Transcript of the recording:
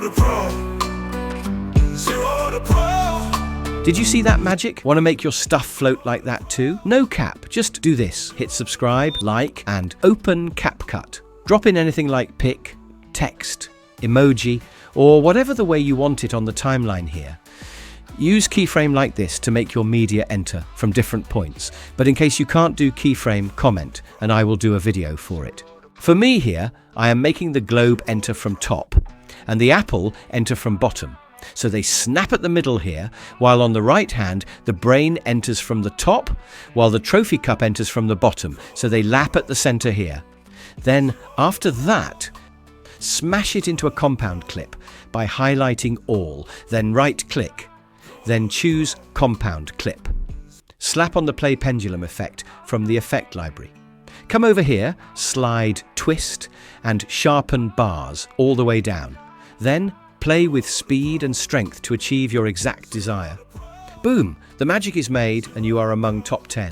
to pro. Zero to pro. Did you see that magic? Want to make your stuff float like that too? No cap, just do this. Hit subscribe, like, and open Capcut. Drop in anything like pic, text, emoji, or whatever the way you want it on the timeline here. Use keyframe like this to make your media enter from different points, but in case you can't do keyframe, comment, and I will do a video for it. For me here, I am making the globe enter from top, and the apple enter from bottom. So they snap at the middle here, while on the right hand, the brain enters from the top, while the trophy cup enters from the bottom, so they lap at the center here. Then, after that, smash it into a compound clip by highlighting all, then right-click, then choose Compound Clip. Slap on the Play Pendulum effect from the Effect Library. Come over here, slide Twist, and sharpen bars all the way down. Then, play with speed and strength to achieve your exact desire. Boom! The magic is made and you are among top 10.